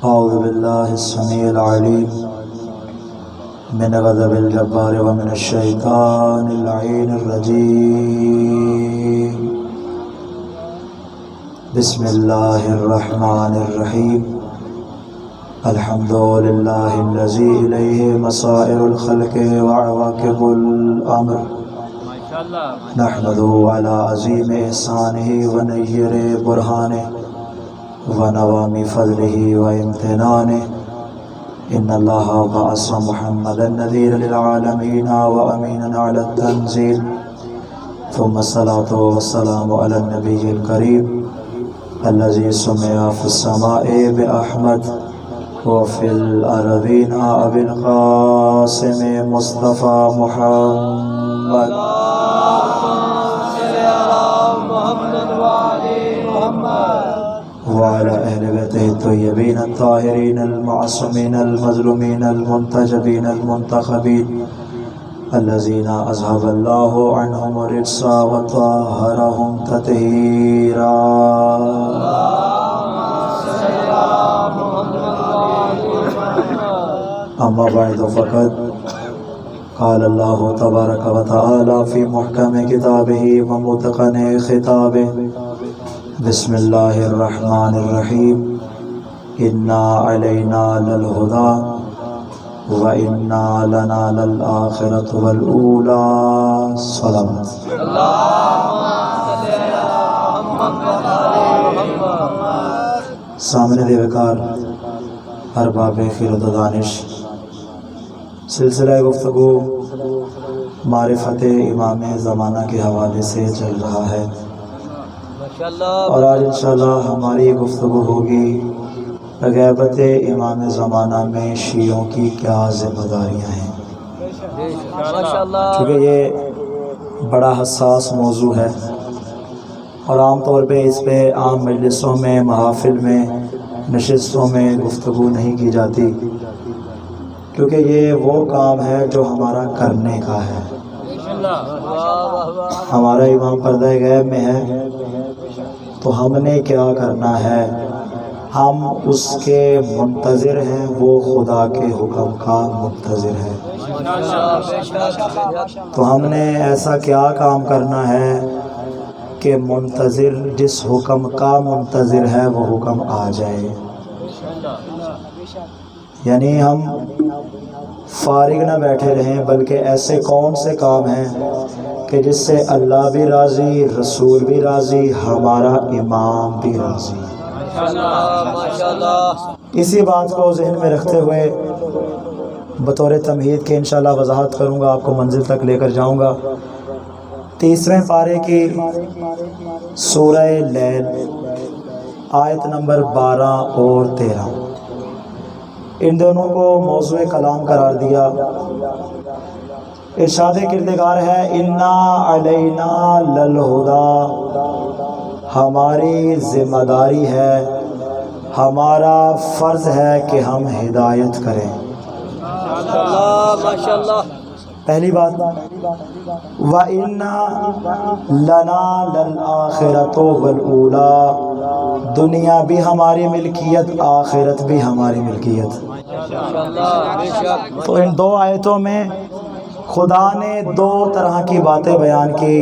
أعوذ بالله السميع العليم من غضب الجبار ومن الشيطان اللعين الرجيم. بسم الله الرحمن الرحيم. الحمد لله الذي إليه مصائر الخلق وعواقب الأمر. نحمده على عظيم إحسانه ونير برهانه ونوام فضله وامتنانه. إن الله بعث محمدا نذيرا للعالمين وأمينا على التنزيل. ثم الصلاة والسلام على النبي الكريم الذي سمع في السماء بأحمد وفي الأرضين أبي القاسم مصطفى محمد. وعلى أهل بيته الطيبين الطاهرين المعصومين المظلومين المنتجبين المنتخبين الذين أذهب الله عنهم الرجس وطهرهم تطهيرا. أما بعد فقد قال الله تبارك وتعالى في محكم كتابه ومتقن خطابه. بسم الله الرحمن الرحيم. إنا علينا للهدى وإنا لنا للآخرة والأولى. صلوات. سامنے دے وقار ارباب خیرت و دانش، سلسلہ گفتگو معرفت امام زمانہ کے حوالے سے چل رہا ہے، اور آج انشاءاللہ ہماری گفتگو ہوگی غیبت امام زمانہ میں شیعوں کی کیا ذمہ داریاں ہیں. چونکہ یہ بڑا حساس موضوع ہے اور عام طور پہ اس پہ عام مجلسوں میں، محافل میں، نشستوں میں گفتگو نہیں کی جاتی، کیونکہ یہ وہ کام ہے جو ہمارا کرنے کا ہے. ہمارا امام پردہ غیب میں ہے تو ہم نے کیا کرنا ہے؟ ہم اس کے منتظر ہیں، وہ خدا کے حکم کا منتظر ہے. تو ہم نے ایسا کیا کام کرنا ہے کہ منتظر جس حکم کا منتظر ہے وہ حکم آ جائے. یعنی ہم فارغ نہ بیٹھے رہیں، بلکہ ایسے کون سے کام ہیں کہ جس سے اللہ بھی راضی، رسول بھی راضی، ہمارا امام بھی راضی. اسی بات کو ذہن میں رکھتے ہوئے بطور تمہید کے انشاءاللہ وضاحت کروں گا، آپ کو منزل تک لے کر جاؤں گا. 30ویں پارے کی سورہ لیل آیت نمبر 12 اور 13، ان دونوں کو موضوع کلام قرار دیا. ارشاد کردگار ہے انا علینا للہدی، ہماری ذمہ داری ہے، ہمارا فرض ہے کہ ہم ہدایت کریں. پہلی بات، وَإِنَّا لَنَا لَلْآخِرَةُ وَالْأُولَى، دنیا بھی ہماری ملکیت، آخرت بھی ہماری ملکیت. تو ان دو آیتوں میں خدا نے دو طرح کی باتیں بیان کی.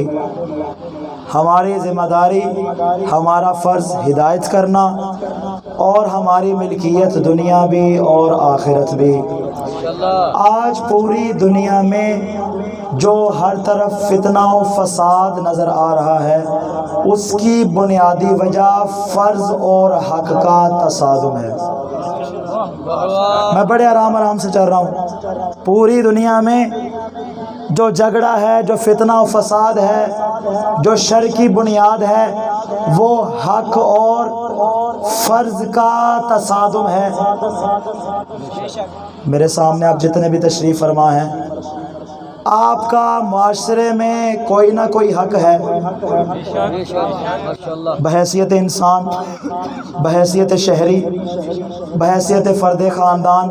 ہماری ذمہ داری، ہمارا فرض ہدایت کرنا، اور ہماری ملکیت دنیا بھی اور آخرت بھی. آج پوری دنیا میں جو ہر طرف فتنہ و فساد نظر آ رہا ہے، اس کی بنیادی وجہ فرض اور حق کا تصادم ہے. میں بڑے آرام سے چل رہا ہوں. پوری دنیا میں جو جھگڑا ہے، جو فتنہ و فساد ہے، جو شر کی بنیاد ہے، وہ حق اور فرض کا تصادم ہے. میرے سامنے آپ جتنے بھی تشریف فرما ہیں، آپ کا معاشرے میں کوئی نہ کوئی حق ہے، بحیثیت انسان، بحیثیت شہری، بحیثیت فرد خاندان،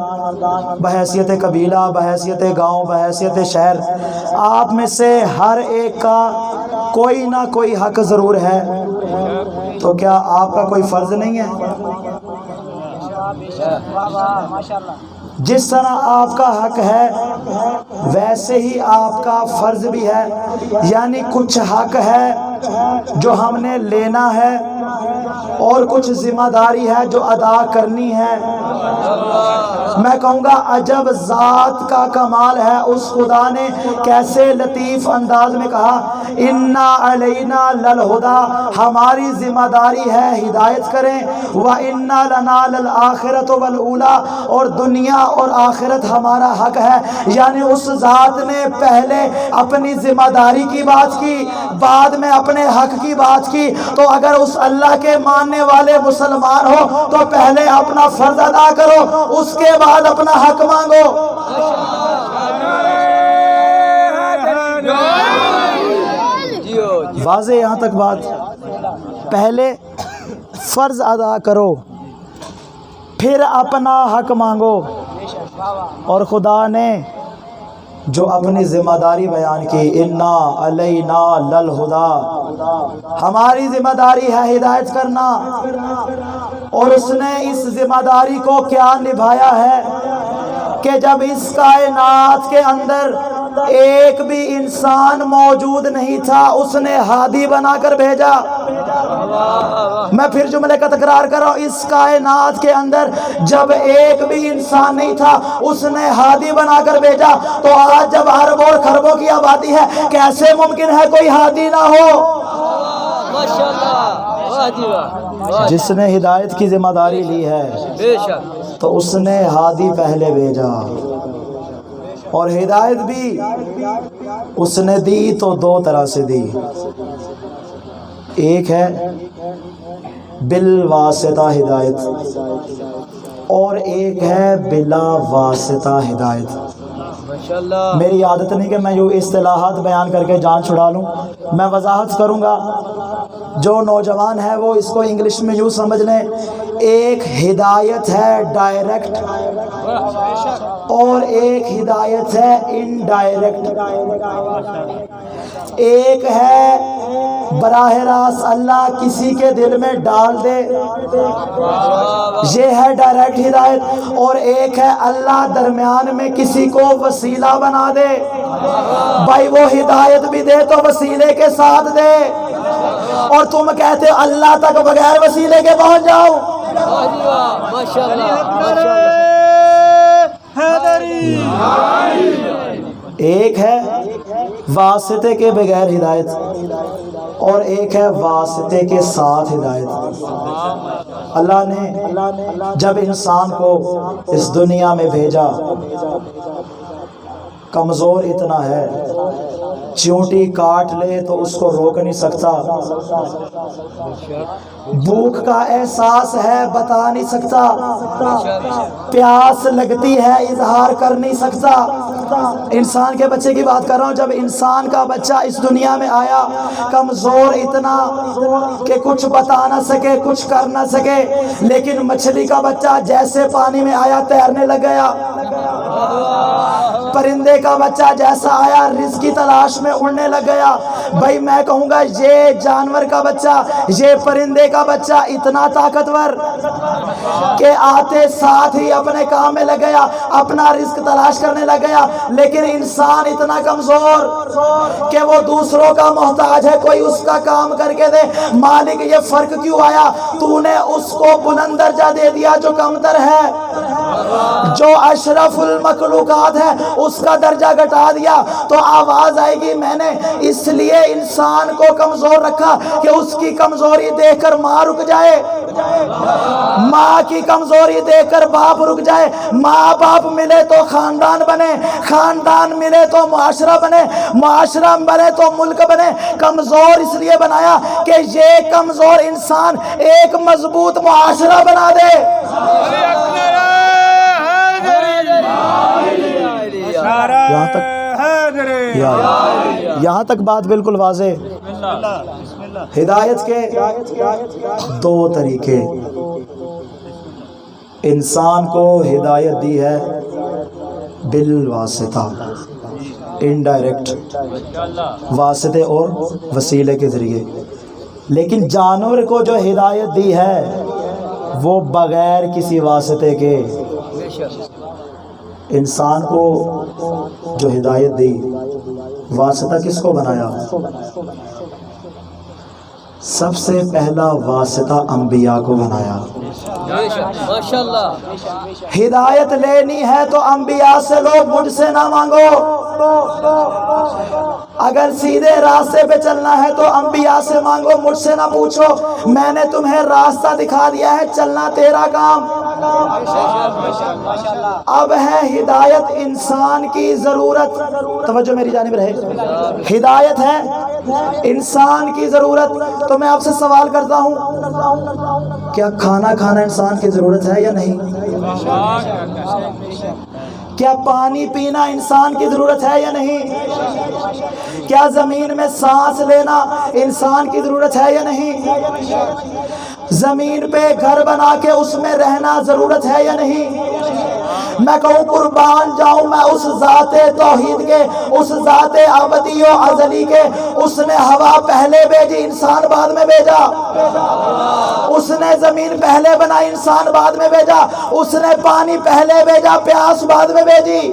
بحیثیت قبیلہ، بحیثیت گاؤں، بحیثیت شہر. آپ میں سے ہر ایک کا کوئی نہ کوئی حق ضرور ہے. تو کیا آپ کا کوئی فرض نہیں ہے؟ جس طرح آپ کا حق ہے ویسے ہی آپ کا فرض بھی ہے، یعنی کچھ حق ہے جو ہم نے لینا ہے اور کچھ ذمہ داری ہے جو ادا کرنی ہے۔ میں کہوں گا عجب ذات کا کمال ہے، اس خدا نے کیسے لطیف انداز میں کہا اِنَّا عَلَيْنَا لَلْہُدَىٰ، ہماری ذمہ داری ہے ہدایت کریں، وَإِنَّا لَنَا لَلْآخِرَةُ وَالْأُولَىٰ، اور دنیا اور آخرت ہمارا حق ہے۔ یعنی اس ذات نے پہلے اپنی ذمہ داری کی بات کی، بعد میں اپنے حق کی بات کی۔ تو اگر اس اللہ کے ماننے والے مسلمان ہو تو پہلے اپنا فرض ادا کرو، اس کے بعد اپنا حق مانگو۔ واضح یہاں تک بات؟ پہلے فرض ادا کرو پھر اپنا حق مانگو۔ اور خدا نے جو اپنی ذمہ داری بیان کی اِنَّا عَلَيْنَا لَلْہُدَىٰ، ہماری ذمہ داری ہے ہدایت کرنا، اور اس نے اس ذمہ داری کو کیا نبھایا ہے کہ جب اس کائنات کے اندر ایک بھی انسان موجود نہیں تھا اس نے ہادی بنا کر بھیجا۔ میں پھر جملے کا تکرار کر رہا ہوں، اس کائنات کے اندر جب ایک بھی انسان نہیں تھا اس نے ہادی بنا کر بھیجا۔ تو آج جب اربوں اور خربوں کی آبادی ہے کیسے ممکن ہے کوئی ہادی نہ ہو؟ جس نے ہدایت کی ذمہ داری لی ہے تو اس نے ہادی پہلے بھیجا، اور ہدایت بھی اس نے دی تو دو طرح سے دی، ایک ہے بالواسطہ ہدایت اور ایک ہے بلا واسطہ ہدایت۔ میری عادت نہیں کہ میں یوں اصطلاحات بیان کر کے جان چھڑا لوں، میں وضاحت کروں گا۔ جو نوجوان ہے وہ اس کو انگلش میں یوں سمجھ لیں، ایک ہدایت ہے ڈائریکٹ اور ایک ہدایت ہے انڈائریکٹ۔ ایک ہے براہ راست اللہ کسی کے دل میں ڈال دے، یہ ہے ڈائریکٹ ہدایت، اور ایک ہے اللہ درمیان میں کسی کو وسیلہ بنا دے۔ بھائی وہ ہدایت بھی دے تو وسیلے کے ساتھ دے، اور تم کہتے ہو اللہ تک بغیر وسیلے کے پہنچ جاؤ۔ ایک ہے واسطے کے بغیر ہدایت اور ایک ہے واسطے کے ساتھ ہدایت۔ اللہ نے جب انسان کو اس دنیا میں بھیجا، کمزور اتنا ہے چیونٹی کاٹ لے تو اس کو روک نہیں سکتا، بھوک کا احساس ہے بتا نہیں سکتا، پیاس لگتی ہے اظہار کر نہیں سکتا۔ انسان کے بچے کی بات کر رہا ہوں، جب انسان کا بچہ اس دنیا میں آیا کمزور اتنا کہ کچھ بتا نہ سکے کچھ کر نہ سکے، لیکن مچھلی کا بچہ جیسے پانی میں آیا تیرنے لگ گیا، پرندے کا بچہ جیسا آیا رزق کی تلاش میں اڑنے لگ گیا۔ بھائی میں کہوں گا یہ جانور کا بچہ، یہ پرندے کا بچہ اتنا طاقتور کہ آتے ساتھ ہی اپنے کام میں لگ گیا، اپنا رزق تلاش کرنے لگ گیا، لیکن انسان اتنا کمزور کہ وہ دوسروں کا محتاج ہے، کوئی اس کا کام کر کے دے۔ مالک یہ فرق کیوں آیا؟ تو نے اس کو بلند درجہ دے دیا جو کمتر ہے، جو اشرف المخلوقات ہے اس کا درجہ گھٹا دیا، تو آواز آئے گی میں نے اس لیے انسان کو کمزور رکھا کہ اس کی کمزوری دیکھ کر ماں رک جائے، ماں کی کمزوری دیکھ کر باپ رک جائے، ماں باپ ملے تو خاندان بنے، خاندان ملے تو معاشرہ بنے، معاشرہ بنے تو ملک بنے۔ کمزور اس لیے بنایا کہ یہ کمزور انسان ایک مضبوط معاشرہ بنا دے۔ یہاں تک بات بالکل واضح۔ ہدایت کے دو طریقے، انسان کو ہدایت دی ہے بالواسطہ انڈائریکٹ، واسطے اور وسیلے کے ذریعے، لیکن جانور کو جو ہدایت دی ہے وہ بغیر کسی واسطے کے انسان کو جو ہدایت دی، واسطہ کس کو بنایا؟ سب سے پہلا واسطہ انبیاء کو بنایا۔ ہدایت لینی ہے تو انبیاء سے لو، مجھ سے نہ مانگو۔ اگر سیدھے راستے پہ چلنا ہے تو انبیاء سے مانگو، مجھ سے نہ پوچھو۔ میں نے تمہیں راستہ دکھا دیا ہے، چلنا تیرا کام۔ اب ہے ہدایت انسان کی ضرورت، توجہ میری جانب رہے، ہدایت ہے انسان کی ضرورت۔ تو میں آپ سے سوال کرتا ہوں، کیا کھانا کھانا انسان کی ضرورت ہے یا نہیں؟ کیا پانی پینا انسان کی ضرورت ہے یا نہیں؟ کیا زمین میں سانس لینا انسان کی ضرورت ہے یا نہیں؟ زمین پہ گھر بنا کے اس میں رہنا ضرورت ہے یا نہیں؟ میں کہوں قربان جاؤں میں اس ذات توحید کے، اس ذات ابدی و ازلی کے، اس نے ہوا پہلے بھیجی، انسان بعد میں بھیجا۔ اس نے زمین پہلے بنائی، انسان بعد میں بھیجا۔ اس نے پانی پہلے بھیجا، پیاس بعد میں بھیجی۔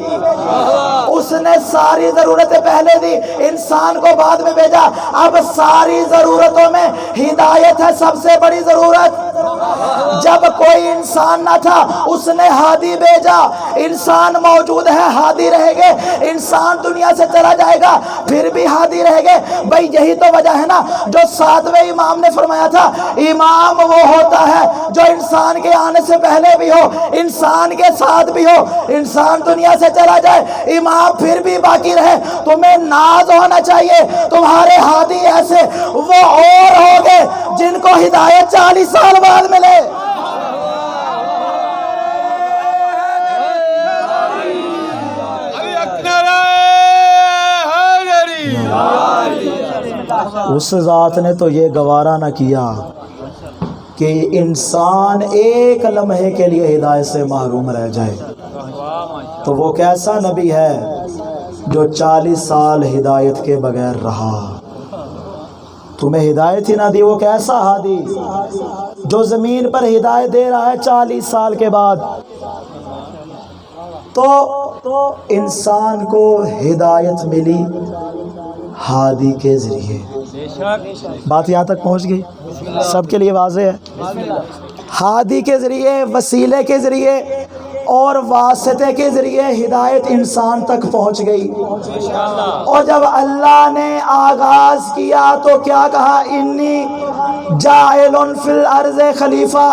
اس نے ساری ضرورتیں پہلے دی، انسان کو بعد میں بھیجا۔ اب ساری ضرورتوں میں ہدایت ہے سب سے بڑی ضرورت۔ جب کوئی انسان نہ تھا اس نے ہادی بھیجا، انسان موجود ہے ہادی رہے گے، انسان دنیا سے چلا جائے گا پھر بھی ہادی رہے گے۔ بھئی یہی تو وجہ ہے نا جو ساتویں امام نے فرمایا تھا، امام وہ ہوتا ہے جو انسان کے آنے سے پہلے بھی ہو، انسان کے ساتھ بھی ہو، انسان دنیا سے چلا جائے امام پھر بھی باقی رہے۔ تمہیں ناز ہونا چاہیے، تمہارے ہادی ایسے وہ اور ہوگے جن کو ہدایت 40 سال بعد ملے۔ اس ذات نے تو یہ گوارا نہ کیا کہ انسان ایک لمحے کے لیے ہدایت سے محروم رہ جائے۔ تو وہ کیسا نبی ہے جو 40 سال ہدایت کے بغیر رہا؟ تمہیں ہدایت ہی نہ دی، وہ کیسا ہادی جو زمین پر ہدایت دے رہا ہے 40 سال کے بعد؟ تو انسان کو ہدایت ملی ہادی کے ذریعے۔ بات یہاں تک پہنچ گئی؟ سب کے لیے واضح ہے؟ ہادی کے ذریعے، وسیلے کے ذریعے اور واسطے کے ذریعے ہدایت انسان تک پہنچ گئی۔ اور جب اللہ نے آغاز کیا تو کیا کہا؟ انی جاعل فی الارض خلیفہ۔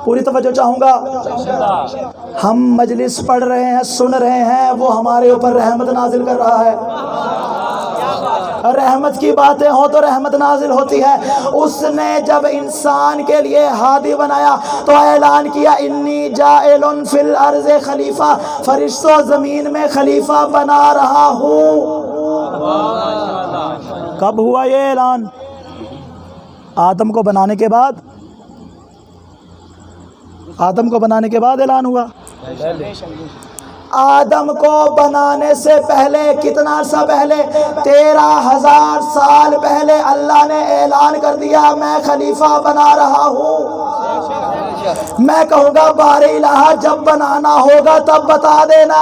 پوری توجہ چاہوں گا۔ ہم مجلس پڑھ رہے ہیں، سن رہے ہیں، وہ ہمارے اوپر رحمت نازل کر رہا ہے۔ رحمت کی باتیں ہوں تو رحمت نازل ہوتی ہے۔ اس نے جب انسان کے لیے ہادی بنایا تو اعلان کیا انی جاعل فی الارض خلیفہ، فرشتوں زمین میں خلیفہ بنا رہا ہوں۔ کب ہوا یہ اعلان؟ آدم کو بنانے کے بعد، آدم کو بنانے کے بعد اعلان ہوا۔ آدم کو بنانے سے پہلے، کتنا عرصہ پہلے؟ 13,000 سال پہلے اللہ نے اعلان کر دیا میں خلیفہ بنا رہا ہوں۔ میں کہوں گا بار الہ جب بنانا ہوگا تب بتا دینا۔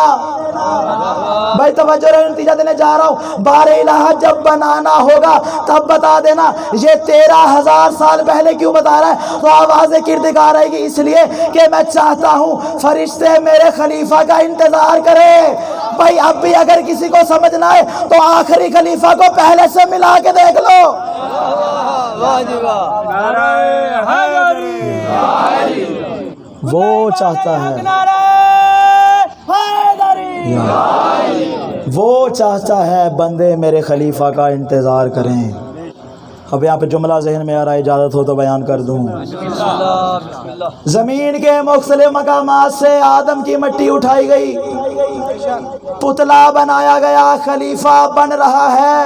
بھائی توجہ رہے، نتیجہ دینے جا رہا ہوں۔ بار الہ جب بنانا ہوگا تب بتا دینا۔ یہ 13,000 سال پہلے کیوں بتا رہا ہے؟ تو آواز کردگار آئے گی، اس لیے کہ میں چاہتا ہوں فرشتے میرے خلیفہ کا انتظار کرے۔ بھائی اب بھی اگر کسی کو سمجھنا ہے تو آخری خلیفہ کو پہلے سے ملا کے دیکھ لو۔ وہ چاہتا ہے، وہ چاہتا ہے بندے میرے خلیفہ کا انتظار کریں۔ اب یہاں پہ جملہ ذہن میں آ رہا ہے، اجازت ہو تو بیان کر دوں۔ زمین کے مختلف مقامات سے آدم کی مٹی اٹھائی گئی، پتلا بنایا گیا، خلیفہ بن رہا ہے۔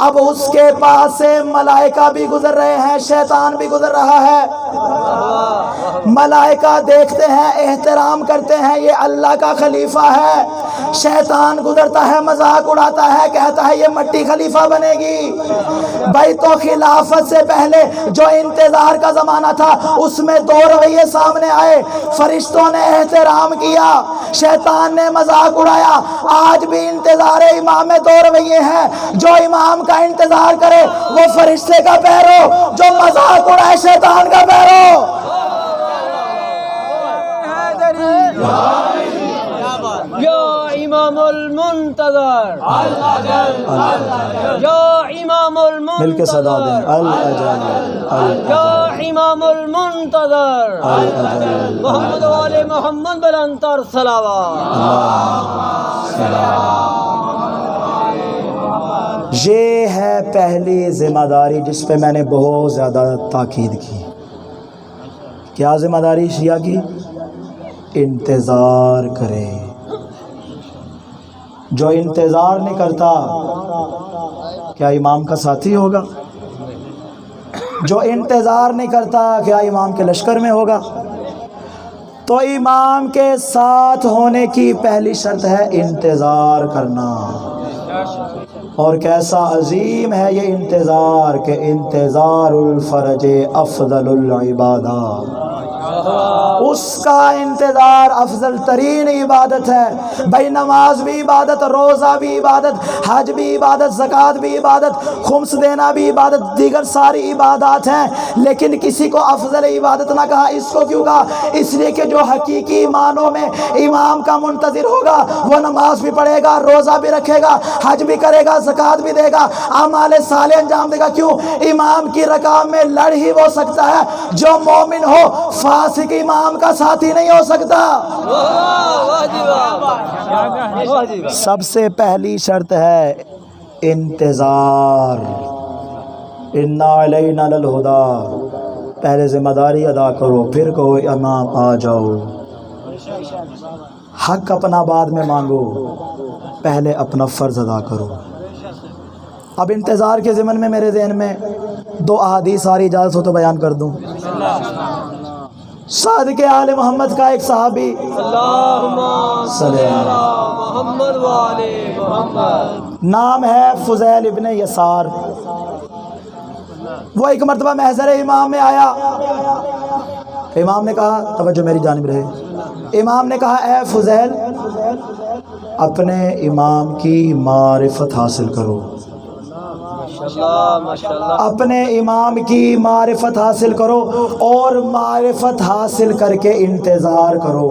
اب اس کے پاس سے ملائکہ بھی گزر رہے ہیں، شیطان بھی گزر رہا ہے۔ ملائکہ دیکھتے ہیں، احترام کرتے ہیں، یہ اللہ کا خلیفہ ہے۔ شیطان گزرتا ہے، مذاق اڑاتا ہے، کہتا ہے یہ مٹی خلیفہ بنے گی۔ بھائی تو خلافت سے پہلے جو انتظار کا زمانہ تھا اس میں دو رویے سامنے آئے، فرشتوں نے احترام کیا، شیطان نے مذاق اڑایا۔ آج بھی انتظار امام میں دو رویے ہیں، جو امام کا انتظار کرے وہ فرشتے کا پیرو، جو مذاق اڑائے شیطان کا پیرو۔ یا امام المنتظر، یا امام المنتظر، مل کے صدا دیں الاجل یا امام المنتظر، محمد و آل محمد بلندتر صلوات۔ یہ ہے پہلی ذمہ داری جس پہ میں نے بہت زیادہ تاکید کی۔ کیا ذمہ داری شیعہ کی؟ انتظار کرے۔ جو انتظار نہیں کرتا کیا امام کا ساتھی ہوگا؟ جو انتظار نہیں کرتا کیا امام کے لشکر میں ہوگا؟ تو امام کے ساتھ ہونے کی پہلی شرط ہے انتظار کرنا۔ اور کیسا عظیم ہے یہ انتظار کہ انتظار الفرج افضل العبادات، اس کا انتظار افضل ترین عبادت ہے۔ بھائی نماز بھی عبادت، روزہ بھی عبادت، حج بھی عبادت، زکوٰۃ بھی عبادت، خمس دینا بھی عبادت، دیگر ساری عبادات ہیں، لیکن کسی کو افضل عبادت نہ کہا۔ اس کو کیوں کہا؟ اس لیے کہ جو حقیقی معنوں میں امام کا منتظر ہوگا وہ نماز بھی پڑھے گا، روزہ بھی رکھے گا، حج بھی کرے گا، زکوٰۃ بھی دے گا، اعمال صالح انجام دے گا۔ کیوں؟ امام کی رکاب میں لڑ ہی وہ سکتا ہے جو مومن ہو، فاسق امام کا ساتھی نہیں ہو سکتا۔ سب سے پہلی شرط ہے انتظار۔ انا علینا للہدی، پہلے ذمہ داری ادا کرو، پھر کہو امام آ جاؤ۔ حق اپنا بعد میں مانگو، پہلے اپنا فرض ادا کرو۔ اب انتظار کے ضمن میں میرے ذہن میں دو احادیث ساری اجازت ہو تو بیان کر دوں۔ صادق آل محمد کا ایک صحابی، اللہم صلی علی محمد و آل محمد، نام ہے فضیل ابن یسار، وہ ایک مرتبہ محضر امام میں آیا۔ امام نے کہا، توجہ میری جانب رہے، امام نے کہا اے فضیل اپنے امام کی معرفت حاصل کرو، اپنے امام کی معرفت حاصل کرو اور معرفت حاصل کر کے انتظار کرو۔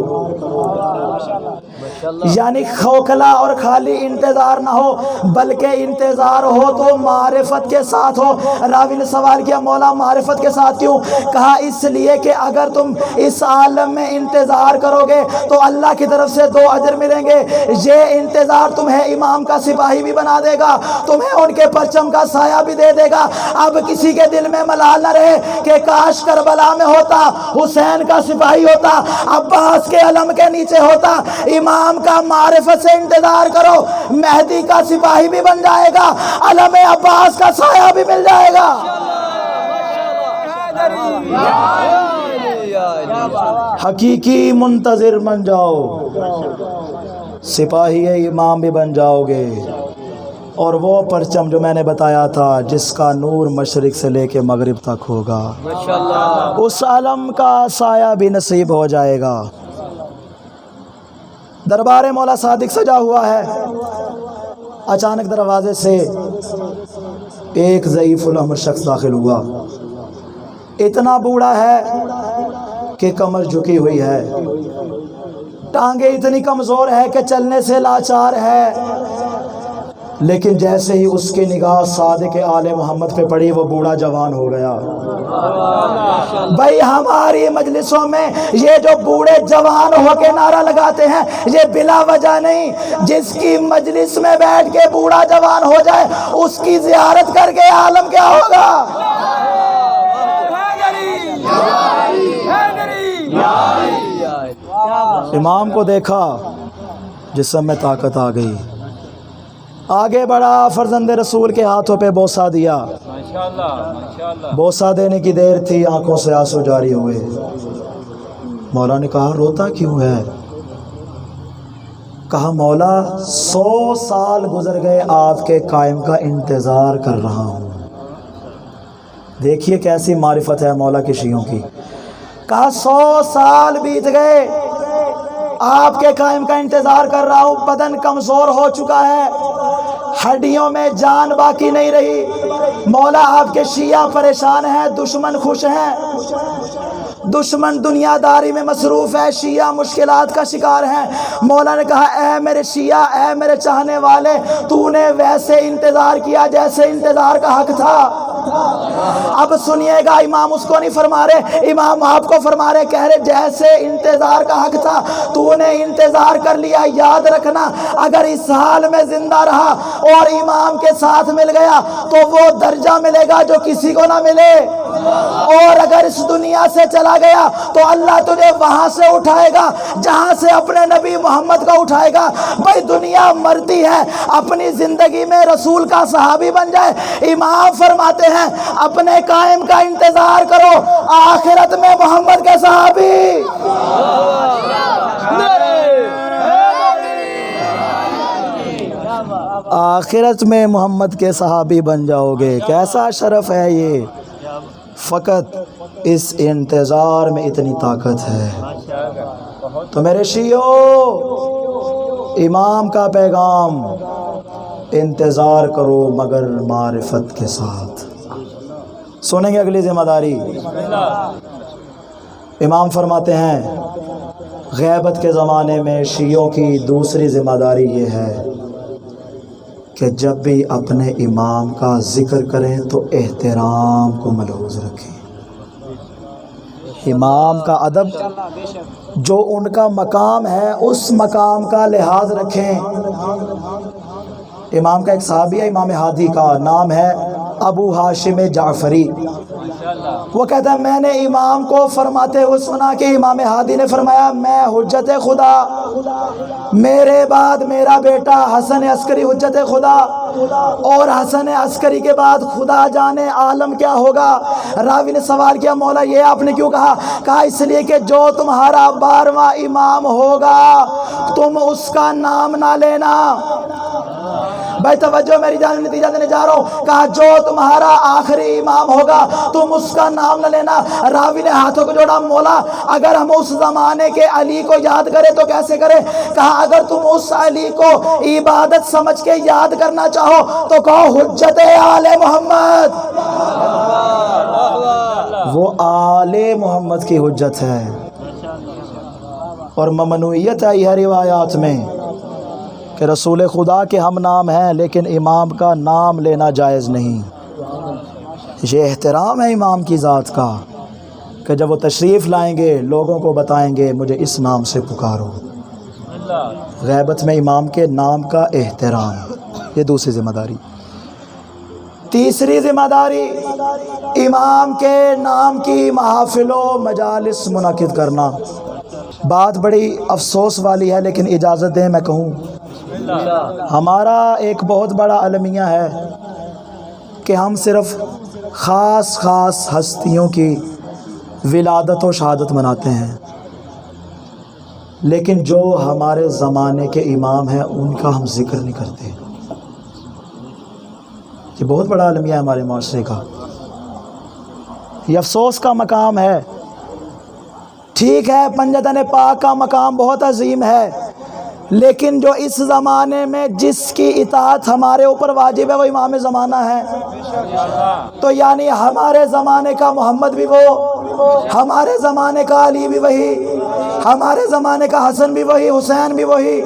یعنی کھوکھلا اور خالی انتظار نہ ہو بلکہ انتظار ہو تو معرفت کے ساتھ ہو۔ راوی نے سوال کیا مولا معرفت کے ساتھ کیوں؟ کہا اس لیے کہ اگر تم اس عالم میں انتظار کرو گے تو اللہ کی طرف سے دو اجر ملیں گے۔ یہ انتظار تمہیں امام کا سپاہی بھی بنا دے گا، تمہیں ان کے پرچم کا سایہ بھی دے دے گا۔ اب کسی کے دل میں ملال نہ رہے کہ کاش کربلا میں ہوتا، حسین کا سپاہی ہوتا، عباس کے علم کے نیچے ہوتا۔ امام کا معرفت سے انتظار کرو، مہدی کا سپاہی بھی بن جائے گا، علم عباس کا سایہ بھی مل جائے گا۔ حقیقی منتظر بن جاؤ، سپاہی امام بھی بن جاؤ گے، اور وہ پرچم جو میں نے بتایا تھا جس کا نور مشرق سے لے کے مغرب تک ہوگا، اس علم کا سایہ بھی نصیب ہو جائے گا۔ دربار مولا صادق سجا ہوا ہے، اچانک دروازے سے ایک ضعیف العمر شخص داخل ہوا، اتنا بوڑھا ہے کہ کمر جھکی ہوئی ہے، ٹانگیں اتنی کمزور ہے کہ چلنے سے لاچار ہے، لیکن جیسے ہی اس کی نگاہ صادق آل محمد پہ پڑی وہ بوڑھا جوان ہو گیا۔ بھائی ہماری مجلسوں میں یہ جو بوڑھے جوان ہو کے نعرہ لگاتے ہیں یہ بلا وجہ نہیں، جس کی مجلس میں بیٹھ کے بوڑھا جوان ہو جائے اس کی زیارت کر کے عالم کیا ہوگا۔ امام کو دیکھا، جسم میں طاقت آ گئی، آگے بڑھا، فرزند رسول کے ہاتھوں پہ بوسہ دیا۔ بوسہ دینے کی دیر تھی، آنکھوں سے آنسو جاری ہوئے۔ مولا نے کہا روتا کیوں ہے؟ کہا مولا 100 سال گزر گئے، آپ کے قائم کا انتظار کر رہا ہوں۔ دیکھیے کیسی معرفت ہے مولا کے شیعوں کی۔ کہا 100 سال بیت گئے، آپ کے قائم کا انتظار کر رہا ہوں، بدن کمزور ہو چکا ہے، ہڈیوں میں جان باقی نہیں رہی۔ مولا آپ کے شیعہ پریشان ہیں، دشمن خوش ہیں، دشمن دنیا داری میں مصروف ہے، شیعہ مشکلات کا شکار ہیں۔ مولا نے کہا اے میرے شیعہ، اے میرے چاہنے والے، تو نے ویسے انتظار کیا جیسے انتظار کا حق تھا۔ اب سنیے گا، امام اس کو نہیں فرما رہے، امام آپ کو فرما رہے، کہہ رہے جیسے انتظار کا حق تھا تو نے انتظار کر لیا۔ یاد رکھنا اگر اس حال میں زندہ رہا اور امام کے ساتھ مل گیا تو وہ درجہ ملے گا جو کسی کو نہ ملے، اور اگر اس دنیا سے چلا گیا تو اللہ تجھے وہاں سے اٹھائے گا جہاں سے اپنے نبی محمد کو اٹھائے گا۔ بھائی دنیا مرتی ہے، اپنی زندگی میں رسول کا صحابی بن جائے۔ امام فرماتے ہیں اپنے قائم کا انتظار کرو، آخرت میں محمد کے صحابی۔ آخرت میں محمد کے صحابی بن جاؤ گے، کیسا شرف ہے یہ۔ فقط اس انتظار میں اتنی طاقت ہے۔ تو میرے شیعو، امام کا پیغام، انتظار کرو مگر معرفت کے ساتھ۔ سنیں گے اگلی ذمہ داری۔ امام فرماتے ہیں غیبت کے زمانے میں شیعوں کی دوسری ذمہ داری یہ ہے کہ جب بھی اپنے امام کا ذکر کریں تو احترام کو ملحوظ رکھیں۔ امام کا ادب، جو ان کا مقام ہے اس مقام کا لحاظ رکھیں۔ امام کا ایک صحابی ہے، امام ہادی کا نام ہے ابو ہاشم جعفری۔ وہ کہتا ہے میں نے امام کو فرماتے ہوئے سنا کہ امام ہادی نے فرمایا میں حجت خدا، میرے بعد میرا بیٹا حسن عسکری حجت خدا، اور حسن عسکری کے بعد خدا جانے عالم کیا ہوگا۔ راوی نے سوال کیا مولا یہ آپ نے کیوں کہا؟ کہا اس لیے کہ جو تمہارا 12واں امام ہوگا تم اس کا نام نہ لینا۔ بھائی توجہ، میری جان نتیجہ دینے جا رہا ہوں۔ کہا جو تمہارا آخری امام ہوگا تم اس کا نام نہ لینا۔ راوی نے ہاتھوں کو جوڑا، مولا اگر ہم اس زمانے کے علی کو یاد کریں تو کیسے کریں؟ کہا اگر تم اس علی کو عبادت سمجھ کے یاد کرنا چاہو تو کہو حجت آل محمد۔ وہ آل محمد کی حجت ہے، اور ممنوعیت آئی ہے روایات میں کہ رسول خدا کے ہم نام ہیں لیکن امام کا نام لینا جائز نہیں۔ یہ احترام ہے امام کی ذات کا کہ جب وہ تشریف لائیں گے لوگوں کو بتائیں گے مجھے اس نام سے پکارو۔ غیبت میں امام کے نام کا احترام، یہ دوسری ذمہ داری۔ تیسری ذمہ داری امام کے نام کی محافل و مجالس منعقد کرنا۔ بات بڑی افسوس والی ہے لیکن اجازت دیں میں کہوں، ہمارا ایک بہت بڑا المیہ ہے کہ ہم صرف خاص ہستیوں کی ولادت و شہادت مناتے ہیں، لیکن جو ہمارے زمانے کے امام ہیں ان کا ہم ذکر نہیں کرتے۔ یہ بہت بڑا المیہ ہے ہمارے معاشرے کا، یہ افسوس کا مقام ہے۔ ٹھیک ہے پنجتن پاک کا مقام بہت عظیم ہے، لیکن جو اس زمانے میں جس کی اطاعت ہمارے اوپر واجب ہے وہ امام زمانہ ہے۔ تو یعنی ہمارے زمانے کا محمد بھی وہ، ہمارے زمانے کا علی بھی وہی، ہمارے زمانے کا حسن بھی وہی، حسین بھی وہی،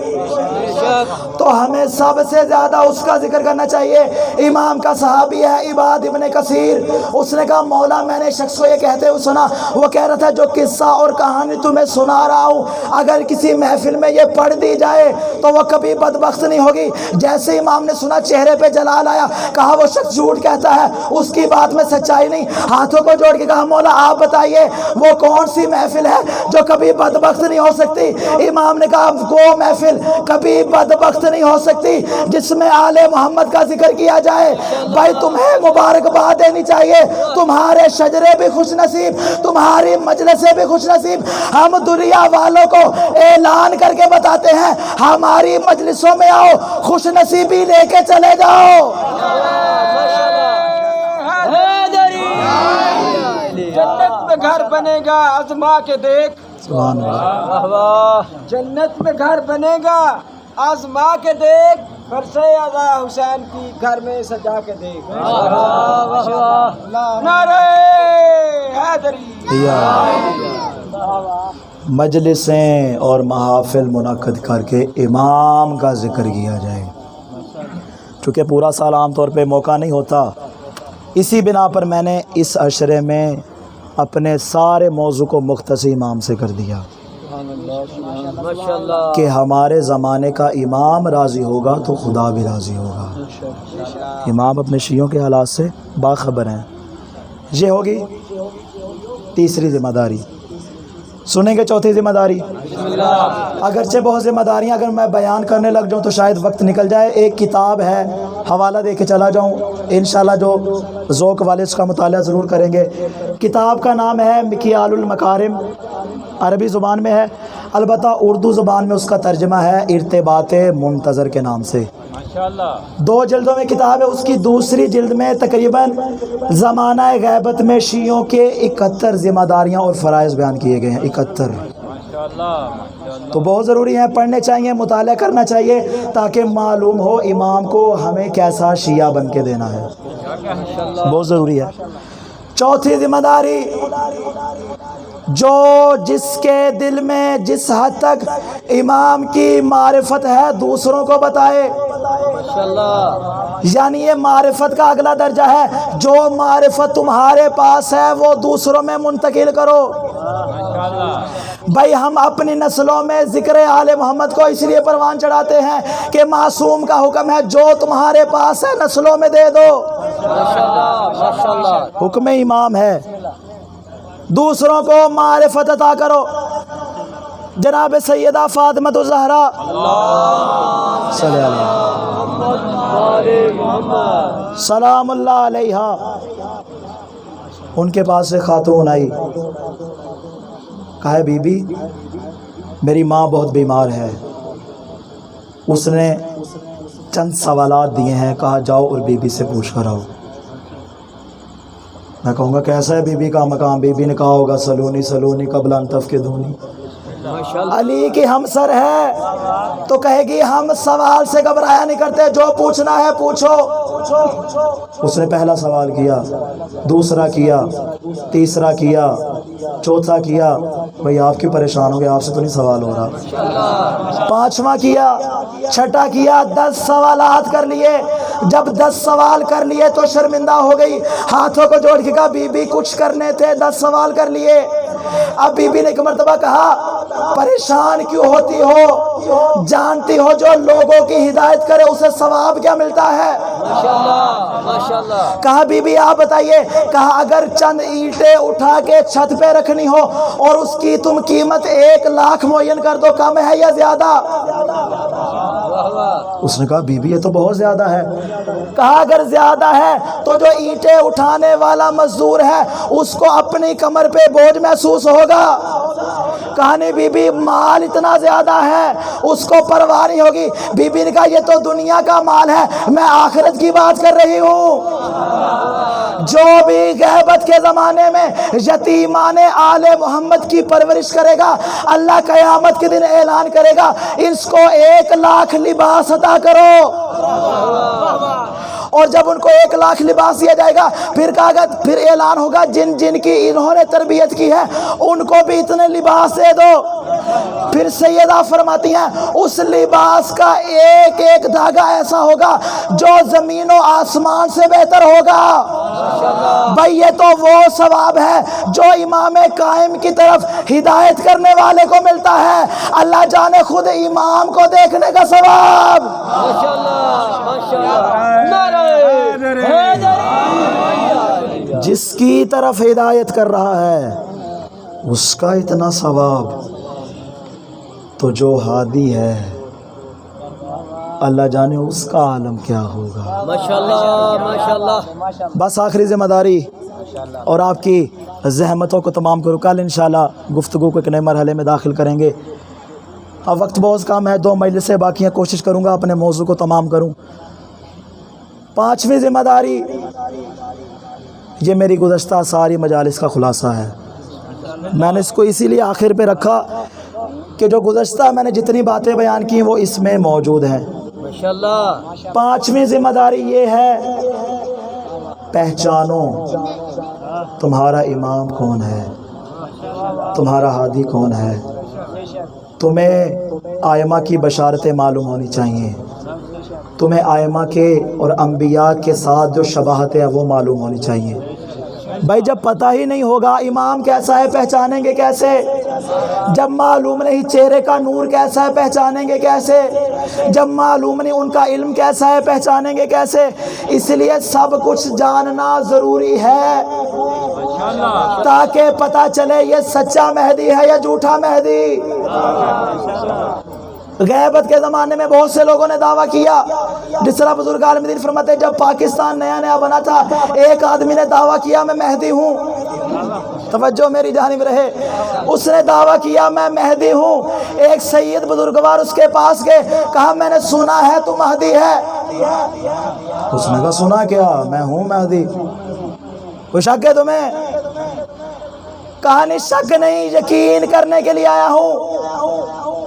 تو ہمیں سب سے زیادہ اس کا ذکر کرنا چاہیے۔ امام کا صحابی ہے عباد ابن کثیر، اس نے کہا مولا میں نے شخص کو یہ کہتے ہوئے سنا، وہ کہہ رہا تھا جو قصہ اور کہانی تمہیں سنا رہا ہوں اگر کسی محفل میں یہ پڑھ دی جائے تو وہ کبھی بدبخت نہیں ہوگی۔ جیسے امام نے سنا چہرے پہ جلال آیا، کہا وہ شخص جھوٹ کہتا ہے، اس کی بات میں سچائی نہیں۔ ہاتھوں کو جوڑ کے کہا مولا آپ بتائیے وہ کون سی محفل ہے جو کبھی بدبخت نہیں ہو سکتی؟ امام نے کہا وہ محفل کبھی بدبخت نہیں ہو سکتی جس میں آل محمد کا ذکر کیا جائے۔ بھائی تمہیں مبارکباد دینی چاہیے، تمہارے شجرے بھی خوش نصیب، تمہاری مجلسیں بھی خوش نصیب۔ ہم دنیا والوں کو اعلان کر کے بتاتے ہیں ہماری مجلسوں میں آؤ، خوش نصیبی لے کے چلے جاؤ۔ جنت میں گھر بنے گا، آزما کے دیکھ۔ سبحان اللہ۔ جنت میں گھر بنے گا، آزما کے دیکھ، فرشے آزا حسین کی گھر میں سجا کے دیکھ۔ نعرہ حیدری۔ مجلسیں اور محافل منعقد کر کے امام کا ذکر کیا جائے، چونکہ پورا سال عام طور پہ موقع نہیں ہوتا، اسی بنا پر میں نے اس عشرے میں اپنے سارے موضوع کو مختص امام سے کر دیا کہ ہمارے زمانے کا امام راضی ہوگا تو خدا بھی راضی ہوگا۔ امام اپنے شیعوں کے حالات سے باخبر ہیں۔ یہ ہوگی تیسری ذمہ داری۔ سنیں گے چوتھی ذمہ داری؟ اگرچہ بہت ذمہ داریاں اگر میں بیان کرنے لگ جاؤں تو شاید وقت نکل جائے۔ ایک کتاب ہے، حوالہ دے کے چلا جاؤں، انشاءاللہ جو ذوق والے اس کا مطالعہ ضرور کریں گے۔ کتاب کا نام ہے مکیال المکارم، عربی زبان میں ہے، البتہ اردو زبان میں اس کا ترجمہ ہے ارتباط منتظر کے نام سے۔ 2 جلدوں میں کتاب ہے۔ اس کی دوسری جلد میں تقریباً زمانہ غیبت میں شیعوں کے 71 ذمہ داریاں اور فرائض بیان کیے گئے ہیں۔ 71 تو بہت ضروری ہیں، پڑھنے چاہیے، مطالعہ کرنا چاہیے تاکہ معلوم ہو امام کو ہمیں کیسا شیعہ بن کے دینا ہے، بہت ضروری ہے۔ چوتھی ذمہ داری، جو جس کے دل میں جس حد تک امام کی معرفت ہے دوسروں کو بتائے، یعنی یہ معرفت کا اگلا درجہ ہے، جو معرفت تمہارے پاس ہے وہ دوسروں میں منتقل کرو۔ بھائی ہم اپنی نسلوں میں ذکر آل محمد کو اس لیے پروان چڑھاتے ہیں کہ معصوم کا حکم ہے جو تمہارے پاس ہے نسلوں میں دے دو، حکم امام ہے، دوسروں کو معرفت عطا کرو۔ جناب سیدہ فاطمہ الزہرا سلام اللہ علیہا، ان کے پاس سے خاتون آئی، کہا بی بی میری ماں بہت بیمار ہے، اس نے چند سوالات دیے ہیں، کہا جاؤ اور بی بی سے پوچھ کر آؤ۔ میں کہوں گا کیسا ہے بی بی کا مقام؟ بی بی نے کہا ہوگا سلونی سلونی قبل ان تفقدونی، علی کی ہمسر ہے تو کہے گی ہم سوال سے گھبرایا نہیں کرتے، جو پوچھنا ہے پوچھو۔ اس نے پہلا سوال کیا، دوسرا کیا، تیسرا کیا، چوتھا کیا، بھئی آپ کی پریشان ہو گئے، آپ سے تو نہیں سوال ہو رہا، پانچواں کیا، چھٹا کیا، 10 سوالات کر لیے۔ جب 10 سوال کر لیے تو شرمندہ ہو گئی، ہاتھوں کو جوڑ کے کہا بی بی کچھ کرنے تھے، 10 سوال کر لیے۔ اب بی بی نے ایک مرتبہ کہا پریشان کیوں ہوتی ہو؟ جانتی ہو جو لوگوں کی ہدایت کرے اسے ثواب کیا ملتا ہے؟ کہا بی بی آپ بتائیے، کہا اگر چند اینٹیں اٹھا کے چھت پہ رکھنی ہو اور اس کی تم قیمت 1 لاکھ معین کر دو، کم ہے یا زیادہ؟ اس نے کہا بی بی یہ تو بہت زیادہ ہے۔ کہا اگر زیادہ ہے تو جو اینٹیں اٹھانے والا مزدور ہے اس کو اپنی کمر پہ بوجھ محسوس ہوگا۔ کہا نہیں بی بی مال اتنا زیادہ ہے اس کو پرواہ نہیں ہوگی۔ بی بی نے کہا یہ تو دنیا کا مال ہے، میں آخرت کی بات کر رہی ہوں۔ جو بھی غیبت کے زمانے میں یتیمان آل محمد کی پرورش کرے گا، اللہ قیامت کے دن اعلان کرے گا اس کو 1 لاکھ لباس عطا کرو، اور جب ان کو 1 لاکھ لباس دیا جائے گا پھر اعلان ہوگا جن جن کی انہوں نے تربیت کی ہے ان کو بھی اتنے لباس دے دو۔ پھر سیدہ فرماتی ہیں اس لباس کا ایک ایک دھاگا ایسا ہوگا جو زمین و آسمان سے بہتر ہوگا۔ بھائی یہ تو وہ ثواب ہے جو امام قائم کی طرف ہدایت کرنے والے کو ملتا ہے، اللہ جانے خود امام کو دیکھنے کا ثواب۔ جس کی طرف ہدایت کر رہا ہے اس کا اتنا ثواب، تو جو ہادی ہے اللہ جانے اس کا عالم کیا ہوگا۔ ماشاءاللہ ماشاءاللہ۔ بس آخری ذمہ داری اور آپ کی زحمتوں کو تمام کرو، کل انشاءاللہ گفتگو کو ایک نئے مرحلے میں داخل کریں گے۔ اب وقت بہت کم ہے، 2 مجلسیں باقی ہیں، کوشش کروں گا اپنے موضوع کو تمام کروں۔ 5ویں ذمہ داری، یہ میری گزشتہ ساری مجالس کا خلاصہ ہے، میں نے اس کو اسی لیے آخر پہ رکھا کہ جو گزشتہ میں نے جتنی باتیں بیان کی وہ اس میں موجود ہیں۔ ماشاءاللہ۔ 5ویں ذمہ داری یہ ہے، پہچانو تمہارا امام کون ہے، تمہارا ہادی کون ہے۔ تمہیں آئمہ کی بشارتیں معلوم ہونی چاہیے، تمہیں آئمہ کے اور انبیاء کے ساتھ جو شباہتیں ہیں وہ معلوم ہونی چاہیے۔ بھائی جب پتہ ہی نہیں ہوگا امام کیسا ہے پہچانیں گے کیسے؟ جب معلوم نہیں چہرے کا نور کیسا ہے پہچانیں گے کیسے؟ جب معلوم نہیں ان کا علم کیسا ہے پہچانیں گے کیسے؟ اس لیے سب کچھ جاننا ضروری ہے تاکہ پتہ چلے یہ سچا مہدی ہے یا جھوٹا مہدی۔ غیبت کے زمانے میں بہت سے لوگوں نے دعویٰ کیا، جس طرح بزرگ عالم دین فرماتے ہیں جب پاکستان نیا نیا بنا تھا ایک آدمی نے دعویٰ کیا میں مہدی ہوں، توجہ میری جانب رہے، اس نے دعویٰ کیا میں مہدی ہوں۔ ایک سید بزرگوار اس کے پاس گئے، کہا میں نے سنا ہے تو مہدی ہے؟ اس نے کہا سنا کیا، میں ہوں مہدی، کوئی شک ہے تمہیں؟ کہا نہیں شک نہیں، یقین کرنے کے لیے آیا ہوں۔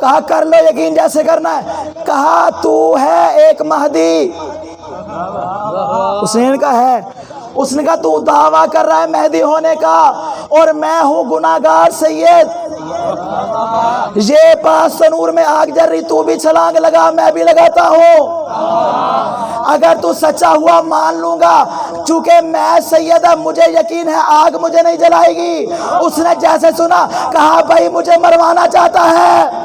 کہا کر لو یقین جیسے کرنا ہے۔ کہا تو ہے ایک مہدی؟ اس نے کہا ہے۔ اس نے کہا تو دعویٰ کر رہا ہے مہدی ہونے کا اور میں ہوں گناہگار سید، یہ پاس تنور میں آگ جل رہی تو بھی چھلانگ لگا میں بھی لگاتا ہوں، اگر تو سچا ہوا مان لوں گا، چونکہ میں سید ہوں مجھے یقین ہے آگ مجھے نہیں جلائے گی۔ اس نے جیسے سنا کہا بھائی مجھے مروانا چاہتا ہے،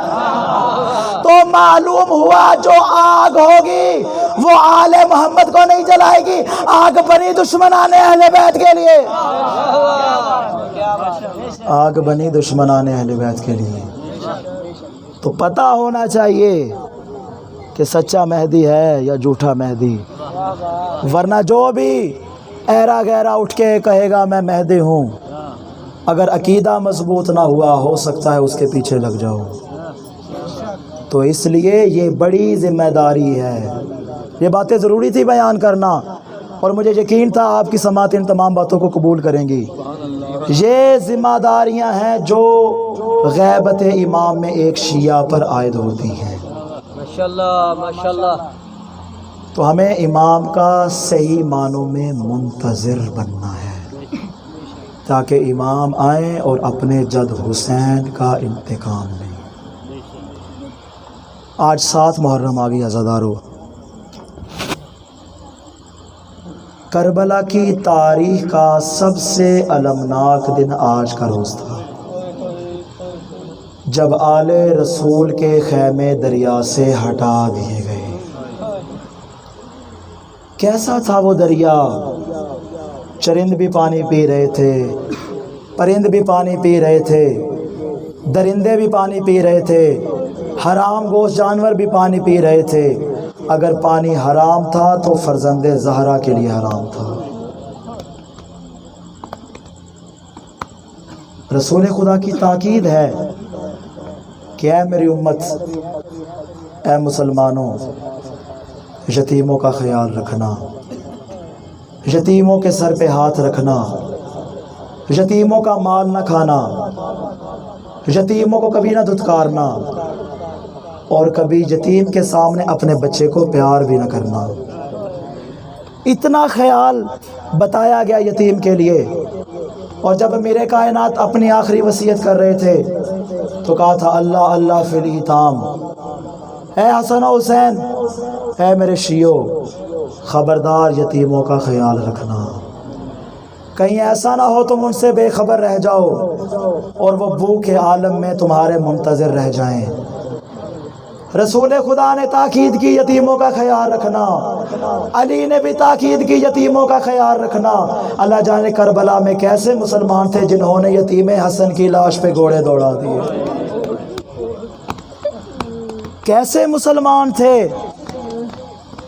تو معلوم ہوا جو آگ ہوگی وہ آل محمد کو نہیں جلائے گی، آگ بنی دشمنان اہل بیت کے لیے، آگ بنی دشمنان اہل بیت کے لیے۔ تو پتہ ہونا چاہیے کہ سچا مہدی ہے یا جھوٹا مہدی، ورنہ جو بھی ایرا گیرا اٹھ کے کہے گا میں مہدی ہوں، اگر عقیدہ مضبوط نہ ہوا ہو سکتا ہے اس کے پیچھے لگ جاؤ۔ تو اس لیے یہ بڑی ذمہ داری ہے، یہ باتیں ضروری تھی بیان کرنا، اور مجھے یقین تھا آپ کی سماعت ان تمام باتوں کو قبول کریں گی۔ یہ ذمہ داریاں ہیں جو غیبت امام میں ایک شیعہ پر عائد ہوتی ہیں۔ ماشاءاللہ ماشاءاللہ۔ تو ہمیں امام کا صحیح معنوں میں منتظر بننا ہے تاکہ امام آئیں اور اپنے جد حسین کا انتقام لیں۔ آج 7 محرم آ گئی عزادارو، کربلا کی تاریخ کا سب سے المناک دن آج کا روز تھا جب آل رسول کے خیمے دریا سے ہٹا دیے گئے۔ کیسا تھا وہ دریا؟ چرند بھی پانی پی رہے تھے، پرند بھی پانی پی رہے تھے، درندے بھی پانی پی رہے تھے، حرام گوشت جانور بھی پانی پی رہے تھے۔ اگر پانی حرام تھا تو فرزند زہرا کے لیے حرام تھا۔ رسول خدا کی تاکید ہے کہ اے میری امت، اے مسلمانوں، یتیموں کا خیال رکھنا، یتیموں کے سر پہ ہاتھ رکھنا، یتیموں کا مال نہ کھانا، یتیموں کو کبھی نہ دھتکارنا، اور کبھی یتیم کے سامنے اپنے بچے کو پیار بھی نہ کرنا۔ اتنا خیال بتایا گیا یتیم کے لیے۔ اور جب میرے کائنات اپنی آخری وصیت کر رہے تھے تو کہا تھا اللہ اللہ فی الیتام، اے حسن و حسین، اے میرے شیعو، خبردار یتیموں کا خیال رکھنا، کہیں ایسا نہ ہو تم ان سے بے خبر رہ جاؤ اور وہ بھوک کے عالم میں تمہارے منتظر رہ جائیں۔ رسول خدا نے تاکید کی یتیموں کا خیال رکھنا، علی نے بھی تاکید کی یتیموں کا خیال رکھنا۔ اللہ جانے کربلا میں کیسے مسلمان تھے جنہوں نے یتیم حسن کی لاش پہ گھوڑے دوڑا دیے، کیسے مسلمان تھے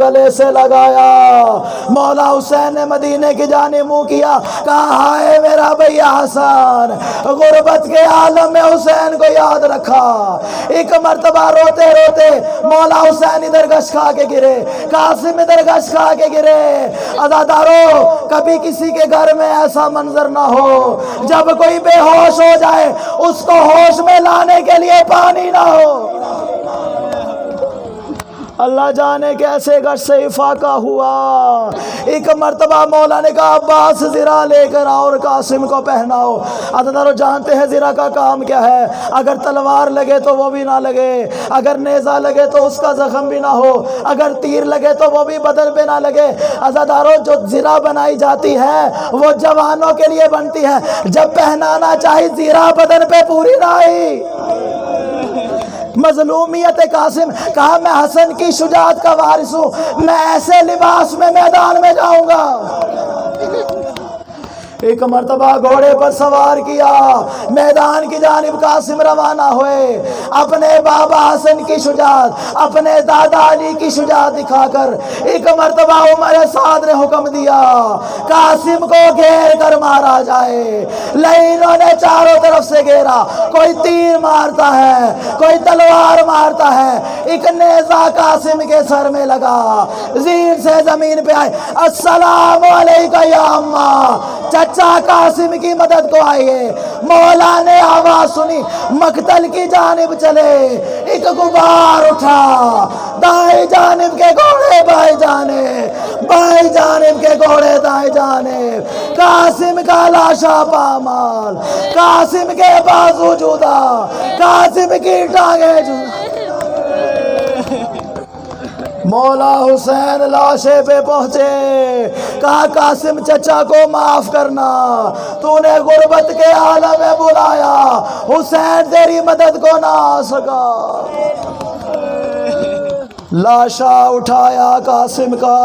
گلے سے لگایا. مولا حسین نے مدینے کی جانب منہ کیا, کہا ہائے میرا بھیا حسن. غربت کے عالم میں حسین کو یاد رکھا. ایک مرتبہ روتے روتے مولا حسین ادھر گش کھا کے گرے, قاسم ادھر گش کھا کے گرے. عزادارو, کبھی کسی کے گھر میں ایسا منظر نہ ہو جب کوئی بے ہوش ہو جائے اس کو ہوش میں لانے کے لیے پانی نہ ہو. اللہ جانے کیسے گھر سے افاقہ ہوا. ایک مرتبہ مولا نے کہا عباس زرہ لے کر آؤ اور قاسم کو پہناؤ. عزادارو جانتے ہیں زرہ کا کام کیا ہے؟ اگر تلوار لگے تو وہ بھی نہ لگے, اگر نیزہ لگے تو اس کا زخم بھی نہ ہو, اگر تیر لگے تو وہ بھی بدن پہ نہ لگے. عزادارو جو زرہ بنائی جاتی ہے وہ جوانوں کے لیے بنتی ہے. جب پہنانا چاہی زرہ بدن پہ پوری نہ آئی. مظلومیت قاسم, کہا میں حسن کی شجاعت کا وارث ہوں, میں ایسے لباس میں میدان میں جاؤں گا. ایک مرتبہ گھوڑے پر سوار کیا, میدان کی جانب قاسم روانہ ہوئے. اپنے بابا حسن کی شجاعت, اپنے دادا علی کی شجاعت دکھا کر ایک مرتبہ عمر سعد نے حکم دیا قاسم کو گھیر کر مارا جائے. لائنوں نے چاروں طرف سے گھیرا, کوئی تیر مارتا ہے, کوئی تلوار مارتا ہے. ایک نیزہ قاسم کے سر میں لگا, زیر سے زمین پہ آئے, السلام علیکم یا اماں. چچا قاسم کی مدد کو آئیے. مولا نے آواز سنی, مقتل کی جانب چلے. ایک غبار اٹھا, دائیں جانب کے گھوڑے بائیں جانب, بائیں جانب کے گھوڑے دائیں جانب. قاسم کا لاشا پامال, قاسم کے بازو جدا, قاسم کی ٹانگیں جدا. مولا حسین لاشے پہ پہنچے, کہا قاسم چچا کو معاف کرنا, تو نے غربت کے عالم میں بلایا, حسین تیری مدد کو نہ آ سکا. لاشا اٹھایا قاسم کا.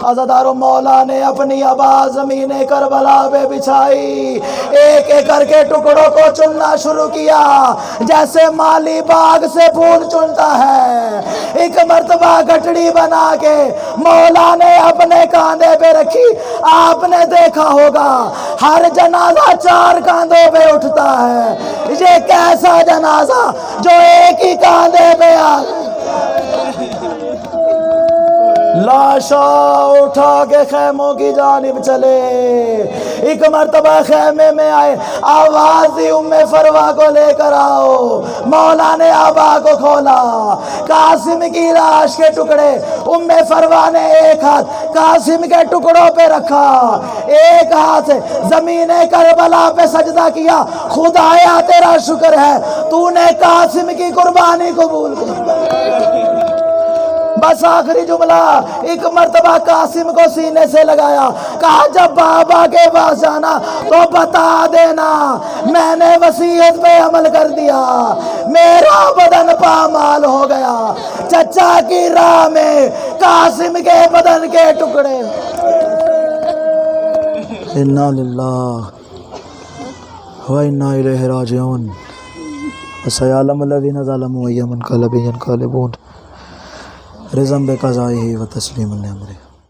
عزادارو مولا نے اپنی آواز زمین کربلا پہ بچھائی, ایک ایک کر کے ٹکڑوں کو چننا شروع کیا جیسے مالی باغ سے پھول چنتا ہے. ایک مرتبہ گٹڑی بنا کے مولا نے اپنے کاندھے پہ رکھی. آپ نے دیکھا ہوگا ہر جنازہ 4 کاندھوں پہ اٹھتا ہے, یہ کیسا جنازہ جو ایک ہی کاندھے پہ آ. لاشا اٹھا کے خیموں کی جانب چلے. ایک مرتبہ خیمے میں آئے, آواز دی ام فروا کو لے کر آؤ. مولا نے آبا کو کھولا, قاسم کی لاش کے ٹکڑے. ام فروا نے ایک ہاتھ قاسم کے ٹکڑوں پہ رکھا, ایک ہاتھ سے زمین کربلا پہ سجدہ کیا. خدایا تیرا شکر ہے تو نے قاسم کی قربانی قبول کی. بس آخری جملہ, ایک مرتبہ قاسم کو سینے سے لگایا, کہا جب بابا کے پاس جانا تو بتا دینا میں نے وصیت پہ عمل کر دیا, میرا بدن پامال ہو گیا. چچا کی راہ میں قاسم کے بدن کے ٹکڑے. انا للہ و انا الیہ راجعون. وسيعلم الذين ظلموا أي منقلب ينقلبون. رضا بقضائه وتسليما لأمره.